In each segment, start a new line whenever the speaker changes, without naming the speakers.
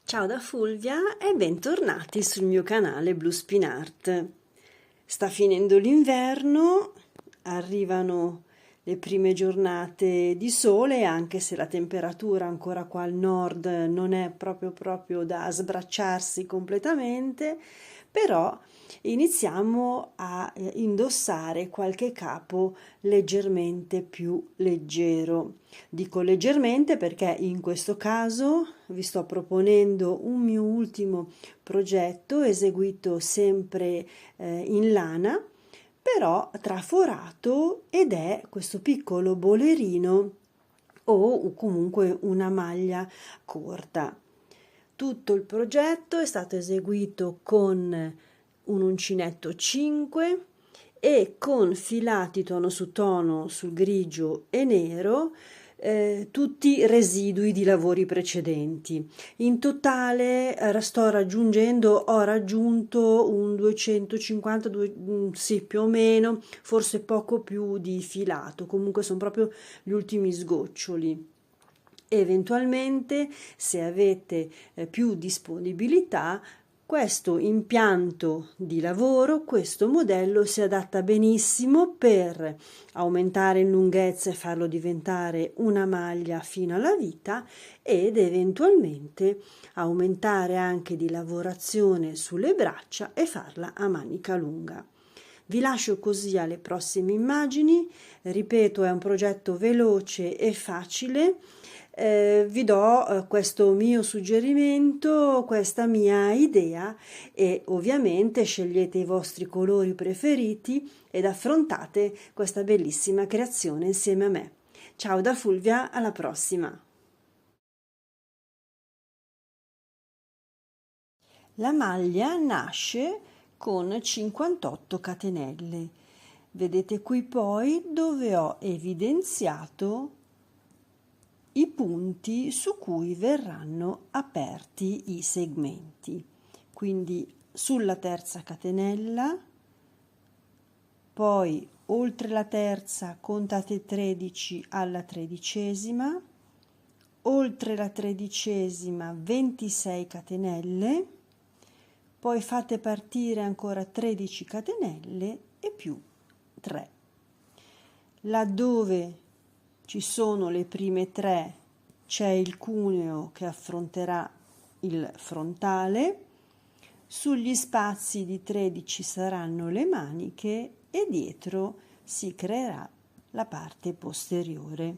Ciao da Fulvia e bentornati sul mio canale Blue Spin Art. Sta finendo l'inverno, arrivano le prime giornate di sole, anche se la temperatura ancora qua al nord non è proprio da sbracciarsi completamente, però iniziamo a indossare qualche capo leggermente più leggero. Dico leggermente perché in questo caso vi sto proponendo un mio ultimo progetto eseguito sempre in lana, però traforato, ed è questo piccolo bolerino o comunque una maglia corta. Tutto il progetto è stato eseguito con un uncinetto 5 e con filati tono su tono sul grigio e nero, tutti residui di lavori precedenti. In totale ho raggiunto un 250, sì, più o meno, forse poco più di filato, comunque sono proprio gli ultimi sgoccioli. Eventualmente, se avete più disponibilità, questo impianto di lavoro, questo modello si adatta benissimo per aumentare in lunghezza e farlo diventare una maglia fino alla vita, ed eventualmente aumentare anche di lavorazione sulle braccia e farla a manica lunga. Vi lascio così alle prossime immagini. Ripeto, è un progetto veloce e facile. Vi do questo mio suggerimento, questa mia idea, e ovviamente scegliete i vostri colori preferiti ed affrontate questa bellissima creazione insieme a me. Ciao da Fulvia, alla prossima! La maglia nasce con 58 catenelle. Vedete qui poi dove ho evidenziato i punti su cui verranno aperti i segmenti. Quindi sulla terza catenella, poi oltre la terza contate 13 alla tredicesima, oltre la tredicesima 26 catenelle, poi fate partire ancora 13 catenelle e più 3. Laddove ci sono le prime 3 c'è il cuneo che affronterà il frontale, sugli spazi di 13 saranno le maniche e dietro si creerà la parte posteriore.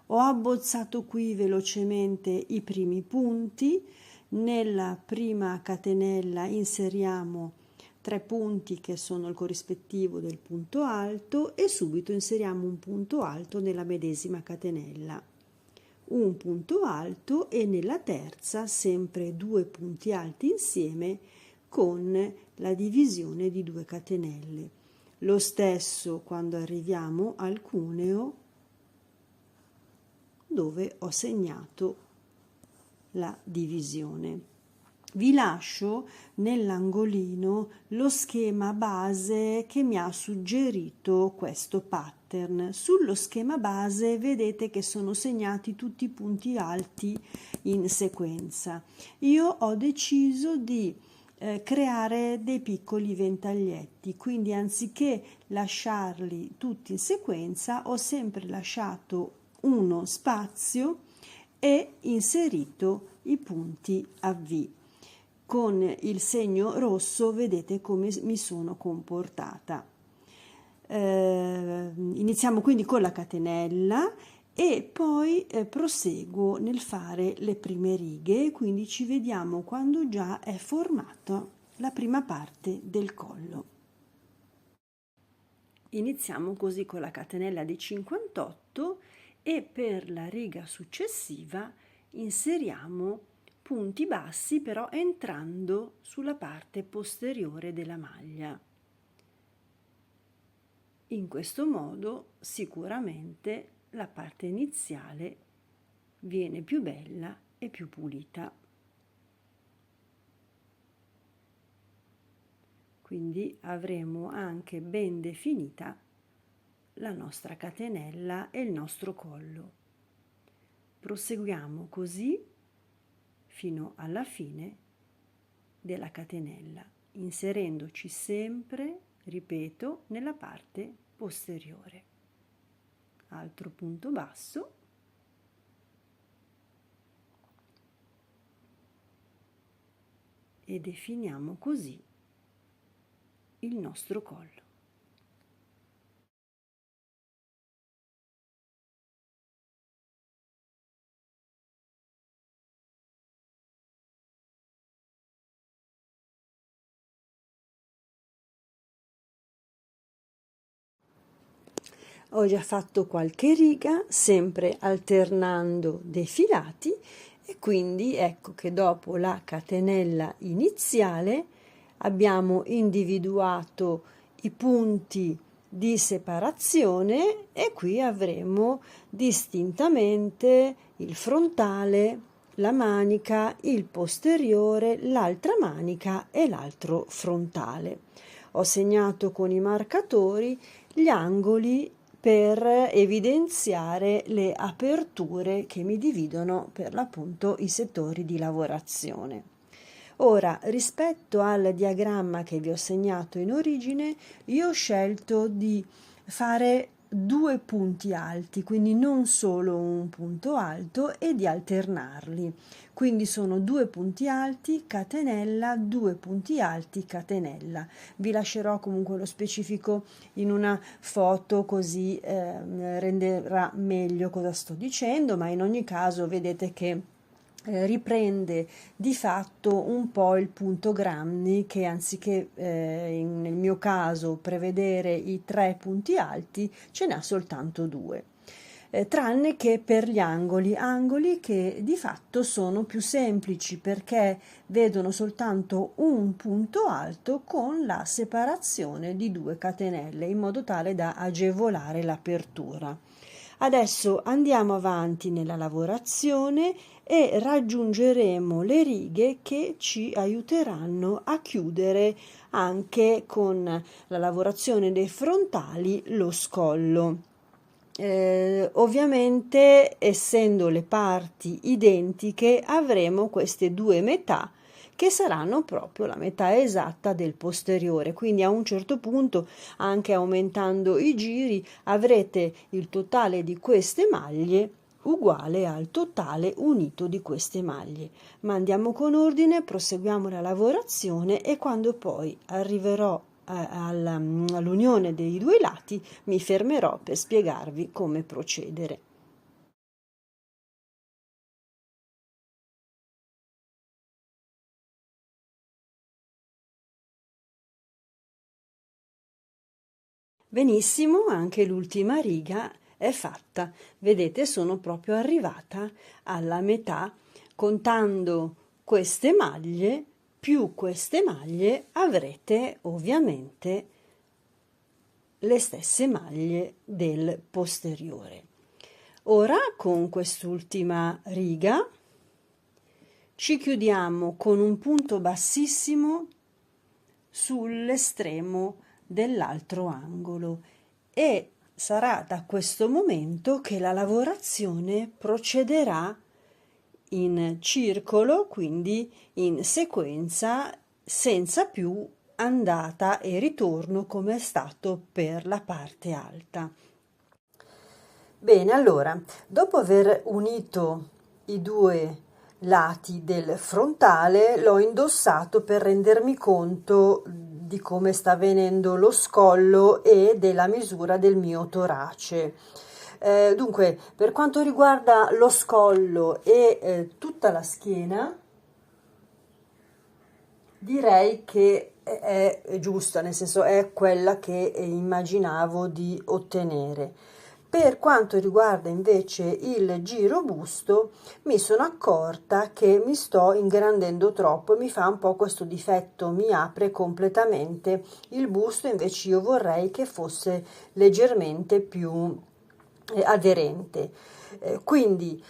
Ho abbozzato qui velocemente i primi punti. Nella prima catenella inseriamo 3 punti che sono il corrispettivo del punto alto e subito inseriamo un punto alto nella medesima catenella, un punto alto, e nella terza sempre 2 punti alti insieme con la divisione di 2 catenelle. Lo stesso quando arriviamo al cuneo, dove ho segnato la divisione. Vi lascio nell'angolino lo schema base che mi ha suggerito questo pattern. Sullo schema base vedete che sono segnati tutti i punti alti in sequenza. Io ho deciso di creare dei piccoli ventaglietti, quindi anziché lasciarli tutti in sequenza ho sempre lasciato uno spazio e inserito i punti a V. Con il segno rosso vedete come mi sono comportata. Iniziamo quindi con la catenella e poi proseguo nel fare le prime righe, quindi ci vediamo quando già è formata la prima parte del collo. Iniziamo così con la catenella di 58 e per la riga successiva inseriamo punti bassi, però entrando sulla parte posteriore della maglia. In questo modo sicuramente la parte iniziale viene più bella e più pulita. Quindi avremo anche ben definita la nostra catenella e il nostro collo. Proseguiamo così fino alla fine della catenella, inserendoci sempre, ripeto, nella parte posteriore. Altro punto basso. E definiamo così il nostro collo. Ho già fatto qualche riga, sempre alternando dei filati, e quindi ecco che dopo la catenella iniziale abbiamo individuato i punti di separazione e qui avremo distintamente il frontale, la manica, il posteriore, l'altra manica e l'altro frontale. Ho segnato con i marcatori gli angoli per evidenziare le aperture che mi dividono per l'appunto i settori di lavorazione. Ora, rispetto al diagramma che vi ho segnato in origine, io ho scelto di fare due punti alti, quindi non solo un punto alto, e di alternarli. Quindi sono due punti alti, catenella, due punti alti, catenella. Vi lascerò comunque lo specifico in una foto, così renderà meglio cosa sto dicendo, ma in ogni caso vedete che riprende di fatto un po' il punto Gramni, che anziché nel mio caso prevedere i 3 punti alti ce n'ha soltanto 2. Tranne che per gli angoli che di fatto sono più semplici perché vedono soltanto un punto alto con la separazione di 2 catenelle in modo tale da agevolare l'apertura. Adesso andiamo avanti nella lavorazione e raggiungeremo le righe che ci aiuteranno a chiudere anche con la lavorazione dei frontali lo scollo. Ovviamente, essendo le parti identiche, avremo queste due metà che saranno proprio la metà esatta del posteriore, quindi a un certo punto, anche aumentando i giri, avrete il totale di queste maglie uguale al totale unito di queste maglie. Ma andiamo con ordine, proseguiamo la lavorazione e quando poi arriverò all'unione dei due lati mi fermerò per spiegarvi come procedere. Benissimo, anche l'ultima riga è fatta. Vedete, sono proprio arrivata alla metà. Contando queste maglie, più queste maglie, avrete ovviamente le stesse maglie del posteriore. Ora, con quest'ultima riga, ci chiudiamo con un punto bassissimo sull'estremo dell'altro angolo e sarà da questo momento che la lavorazione procederà in circolo, quindi in sequenza, senza più andata e ritorno come è stato per la parte alta. Bene, allora, dopo aver unito i due lati del frontale, l'ho indossato per rendermi conto di come sta venendo lo scollo e della misura del mio torace. Dunque, per quanto riguarda lo scollo e tutta la schiena, direi che è giusta, nel senso è quella che immaginavo di ottenere. Per quanto riguarda invece il giro busto, mi sono accorta che mi sto ingrandendo troppo e mi fa un po' questo difetto, mi apre completamente il busto, invece io vorrei che fosse leggermente più aderente. Quindi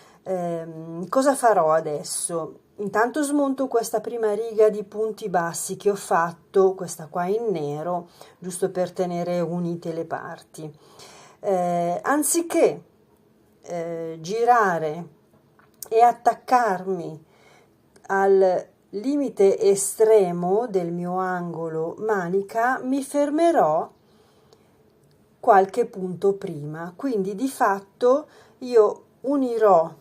cosa farò adesso? Intanto smonto questa prima riga di punti bassi che ho fatto, questa qua in nero, giusto per tenere unite le parti. Anziché girare e attaccarmi al limite estremo del mio angolo manica mi fermerò qualche punto prima, quindi di fatto io unirò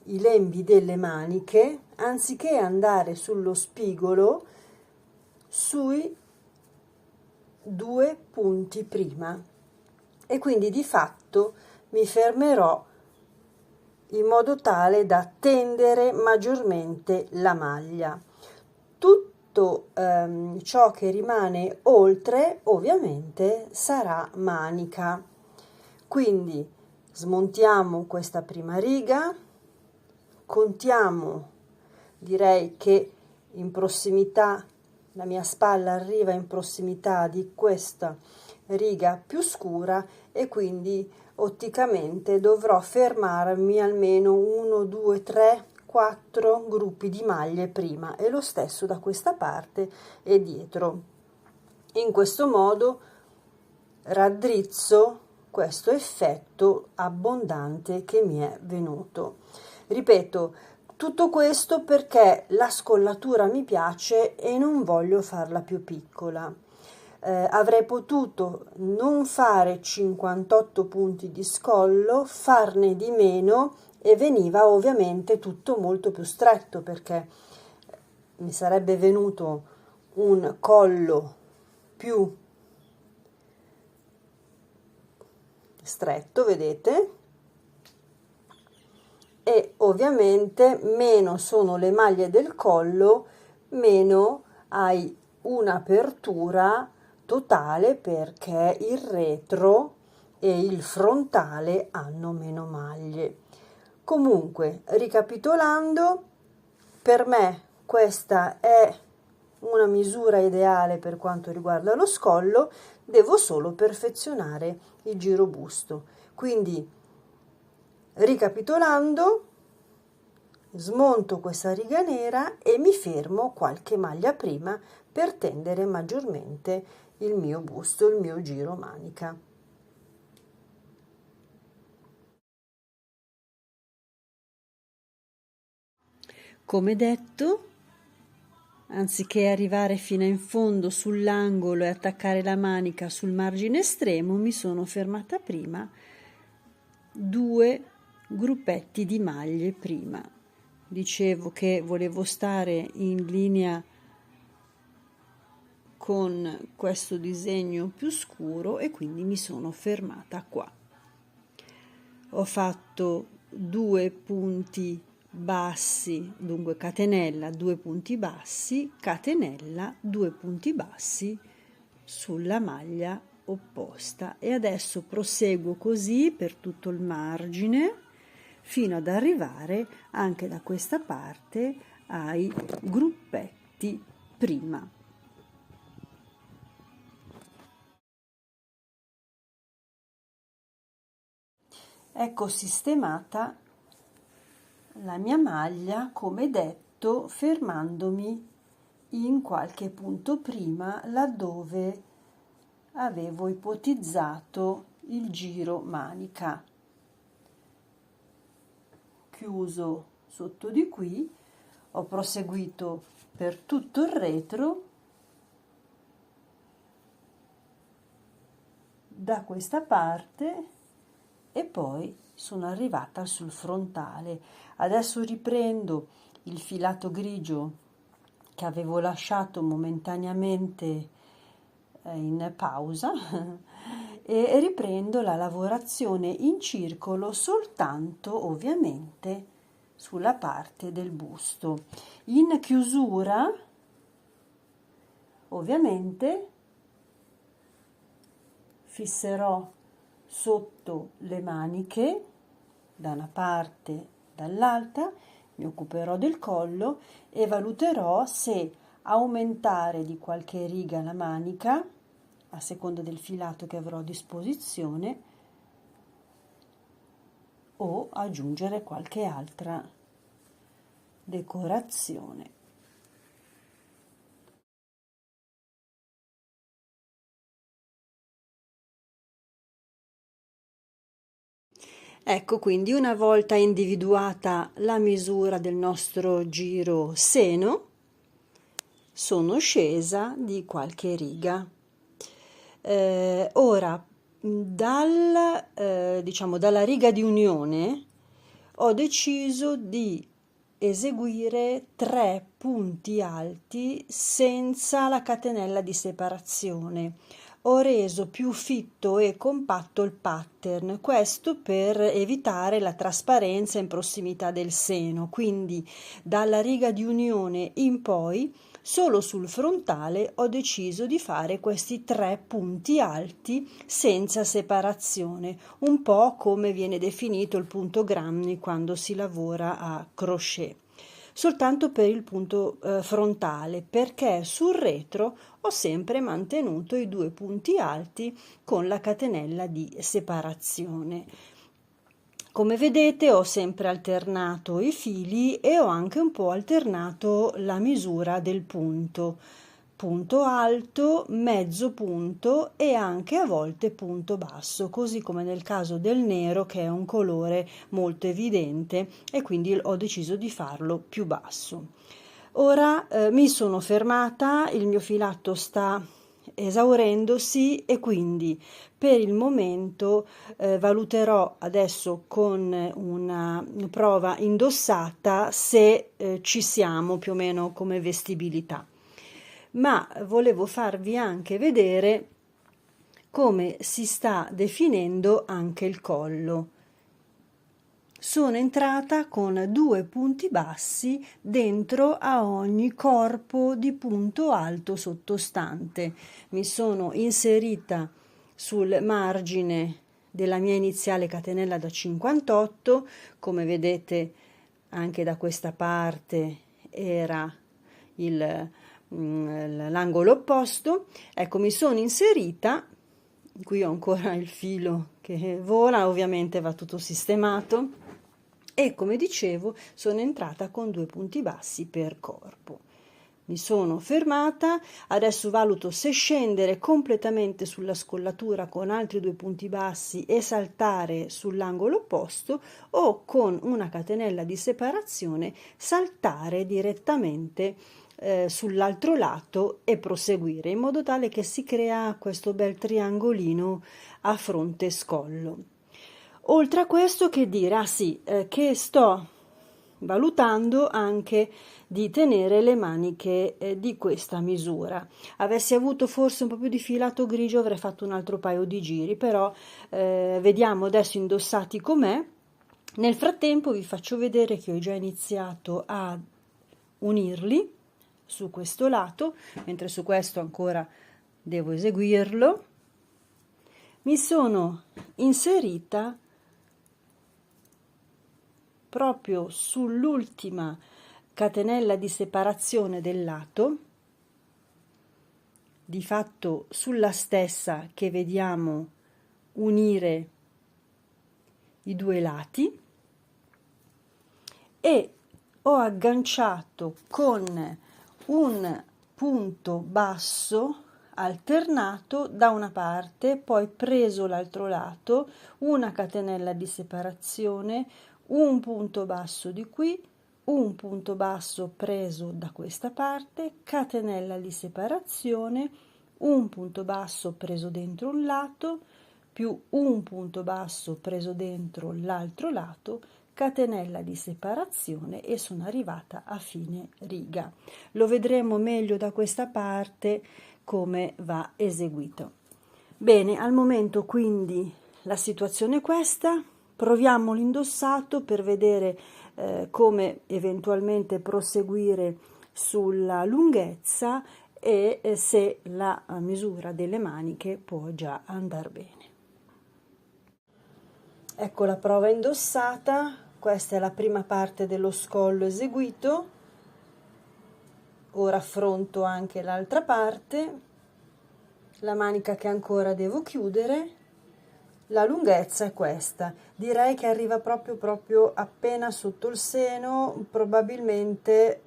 i lembi delle maniche anziché andare sullo spigolo sui 2 punti prima, e quindi di fatto mi fermerò in modo tale da tendere maggiormente la maglia. Tutto ciò che rimane oltre ovviamente sarà manica. Quindi smontiamo questa prima riga, contiamo, direi che in prossimità, la mia spalla arriva in prossimità di questa riga più scura, e quindi otticamente dovrò fermarmi almeno 1, 2, 3, 4 gruppi di maglie prima, e lo stesso da questa parte e dietro. In questo modo raddrizzo questo effetto abbondante che mi è venuto. Ripeto, tutto questo perché la scollatura mi piace e non voglio farla più piccola. Avrei potuto non fare 58 punti di scollo, farne di meno, e veniva ovviamente tutto molto più stretto, perché mi sarebbe venuto un collo più stretto, vedete? E ovviamente meno sono le maglie del collo, meno hai un'apertura totale, perché il retro e il frontale hanno meno maglie. Comunque, ricapitolando, per me questa è una misura ideale per quanto riguarda lo scollo, devo solo perfezionare il giro busto. Quindi, ricapitolando, smonto questa riga nera e mi fermo qualche maglia prima per tendere maggiormente il mio busto, il mio giro manica. Come detto, anziché arrivare fino in fondo sull'angolo e attaccare la manica sul margine estremo, mi sono fermata prima 2 gruppetti di maglie prima. Dicevo che volevo stare in linea con questo disegno più scuro e quindi mi sono fermata qua. Ho fatto 2 punti bassi, dunque catenella, 2 punti bassi, catenella, 2 punti bassi sulla maglia opposta, e adesso proseguo così per tutto il margine fino ad arrivare anche da questa parte ai gruppetti prima. Ecco sistemata la mia maglia, come detto, fermandomi in qualche punto prima laddove avevo ipotizzato il giro manica. Chiuso sotto di qui, ho proseguito per tutto il retro da questa parte e poi sono arrivata sul frontale. Adesso riprendo il filato grigio che avevo lasciato momentaneamente in pausa e riprendo la lavorazione in circolo, soltanto ovviamente sulla parte del busto. In chiusura ovviamente fisserò sotto le maniche da una parte e dall'altra, mi occuperò del collo e valuterò se aumentare di qualche riga la manica a seconda del filato che avrò a disposizione o aggiungere qualche altra decorazione. Ecco, quindi una volta individuata la misura del nostro giro seno, sono scesa di qualche riga. Ora, diciamo, dalla riga di unione ho deciso di eseguire 3 punti alti senza la catenella di separazione. Ho reso più fitto e compatto il pattern, questo per evitare la trasparenza in prossimità del seno, quindi dalla riga di unione in poi solo sul frontale ho deciso di fare questi 3 punti alti senza separazione, un po' come viene definito il punto Grammy quando si lavora a crochet. Soltanto per il punto frontale, perché sul retro ho sempre mantenuto i 2 punti alti con la catenella di separazione. Come vedete ho sempre alternato i fili e ho anche un po' alternato la misura del punto alto, mezzo punto e anche a volte punto basso, così come nel caso del nero che è un colore molto evidente e quindi ho deciso di farlo più basso. Ora mi sono fermata, il mio filato sta esaurendosi e quindi per il momento valuterò adesso con una prova indossata se ci siamo più o meno come vestibilità. Ma volevo farvi anche vedere come si sta definendo anche il collo. Sono entrata con 2 punti bassi dentro a ogni corpo di punto alto sottostante. Mi sono inserita sul margine della mia iniziale catenella da 58, come vedete anche da questa parte era l'angolo opposto. Ecco, mi sono inserita, qui ho ancora il filo che vola, ovviamente va tutto sistemato, e come dicevo sono entrata con 2 punti bassi per corpo. Mi sono fermata, adesso valuto se scendere completamente sulla scollatura con altri 2 punti bassi e saltare sull'angolo opposto o con una catenella di separazione saltare direttamente sull'altro lato e proseguire in modo tale che si crea questo bel triangolino a fronte scollo. Oltre a questo, che dire? Che sto valutando anche di tenere le maniche di questa misura. Avessi avuto forse un po' più di filato grigio avrei fatto un altro paio di giri, però vediamo adesso indossati com'è. Nel frattempo vi faccio vedere che ho già iniziato a unirli su questo lato, mentre su questo ancora devo eseguirlo. Mi sono inserita proprio sull'ultima catenella di separazione del lato, di fatto sulla stessa che vediamo unire i 2 lati, e ho agganciato con un punto basso alternato da una parte, poi preso l'altro lato, una catenella di separazione, un punto basso di qui, un punto basso preso da questa parte, catenella di separazione, un punto basso preso dentro un lato, più un punto basso preso dentro l'altro lato, catenella di separazione e sono arrivata a fine riga. Lo vedremo meglio da questa parte come va eseguito. Bene, al momento quindi la situazione è questa. Proviamo l'indossato per vedere come eventualmente proseguire sulla lunghezza e se la misura delle maniche può già andare bene. Ecco la prova indossata, questa è la prima parte dello scollo eseguito. Ora affronto anche l'altra parte, la manica che ancora devo chiudere. La lunghezza è questa, direi che arriva proprio appena sotto il seno, probabilmente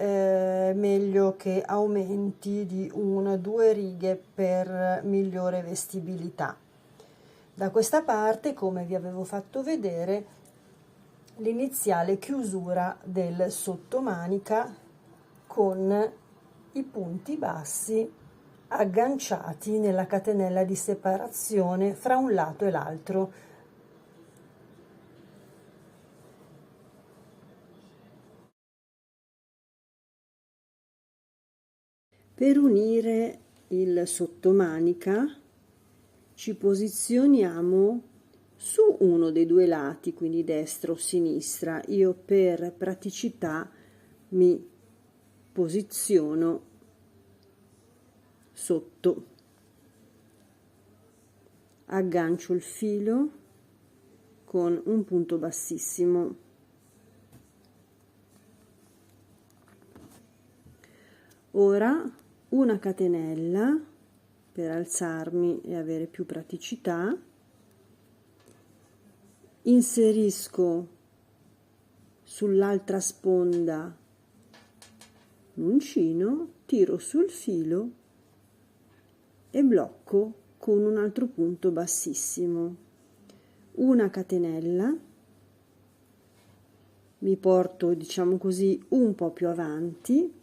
meglio che aumenti di 1-2 righe per migliore vestibilità. Da questa parte, come vi avevo fatto vedere, l'iniziale chiusura del sottomanica con i punti bassi agganciati nella catenella di separazione fra un lato e l'altro. Per unire il sottomanica ci posizioniamo su uno dei due lati, quindi destra o sinistra. Io per praticità mi posiziono sotto, aggancio il filo con un punto bassissimo. Ora una catenella per alzarmi e avere più praticità, inserisco sull'altra sponda l'uncino, tiro sul filo e blocco con un altro punto bassissimo. Una catenella, mi porto, diciamo così, un po' più avanti,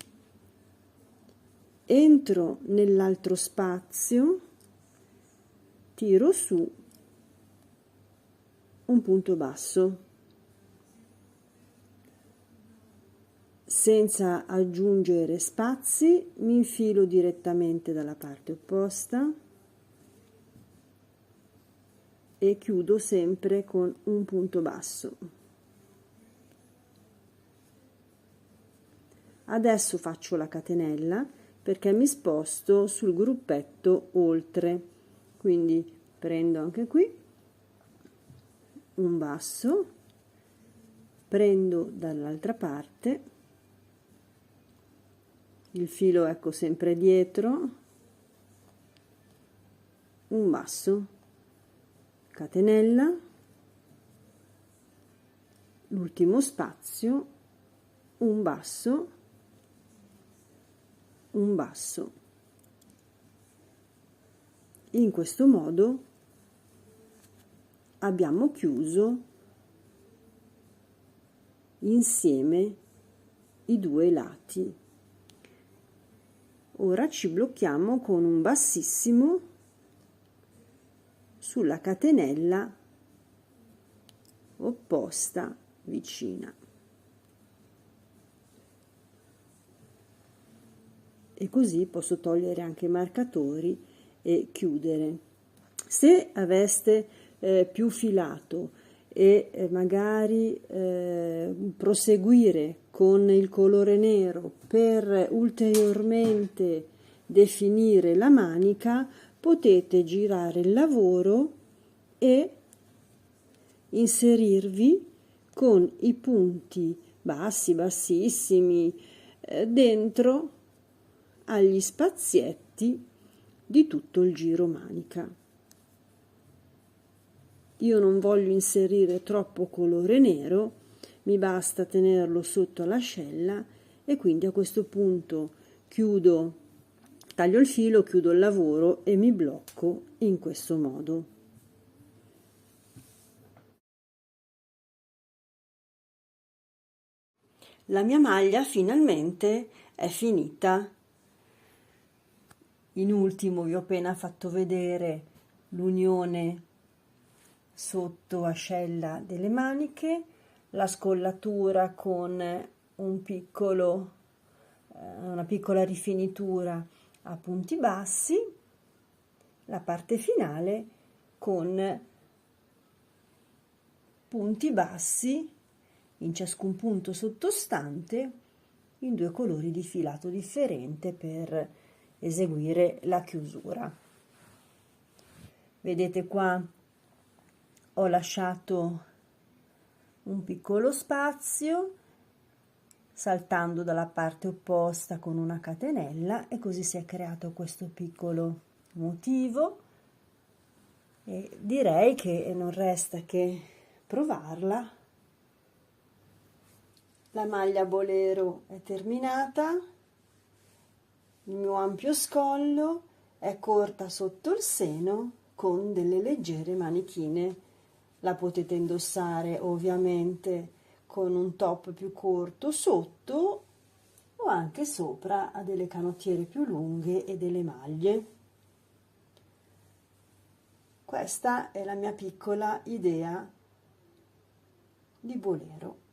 entro nell'altro spazio, tiro su un punto basso, senza aggiungere spazi mi infilo direttamente dalla parte opposta e chiudo sempre con un punto basso. Adesso faccio la catenella perché mi sposto sul gruppetto oltre, quindi prendo anche qui un basso, prendo dall'altra parte, il filo ecco sempre dietro, un basso, catenella, l'ultimo spazio, un basso, un basso. In questo modo abbiamo chiuso insieme i due lati. Ora ci blocchiamo con un bassissimo sulla catenella opposta vicina. E così posso togliere anche i marcatori e chiudere. Se aveste più filato e magari proseguire con il colore nero per ulteriormente definire la manica, potete girare il lavoro e inserirvi con i punti bassi, bassissimi, dentro agli spazietti di tutto il giro manica. Io non voglio inserire troppo colore nero, mi basta tenerlo sotto l'ascella e quindi a questo punto chiudo, taglio il filo, chiudo il lavoro e mi blocco in questo modo. La mia maglia finalmente è finita. In ultimo vi ho appena fatto vedere l'unione sotto ascella delle maniche, la scollatura con una piccola rifinitura a punti bassi, la parte finale con punti bassi in ciascun punto sottostante in due colori di filato differente per eseguire la chiusura. Vedete qua ho lasciato un piccolo spazio saltando dalla parte opposta con una catenella e così si è creato questo piccolo motivo e direi che non resta che provarla. La maglia bolero è terminata, il mio ampio scollo è corta sotto il seno con delle leggere manichine. La potete indossare ovviamente con un top più corto sotto o anche sopra a delle canottiere più lunghe e delle maglie. Questa è la mia piccola idea di bolero.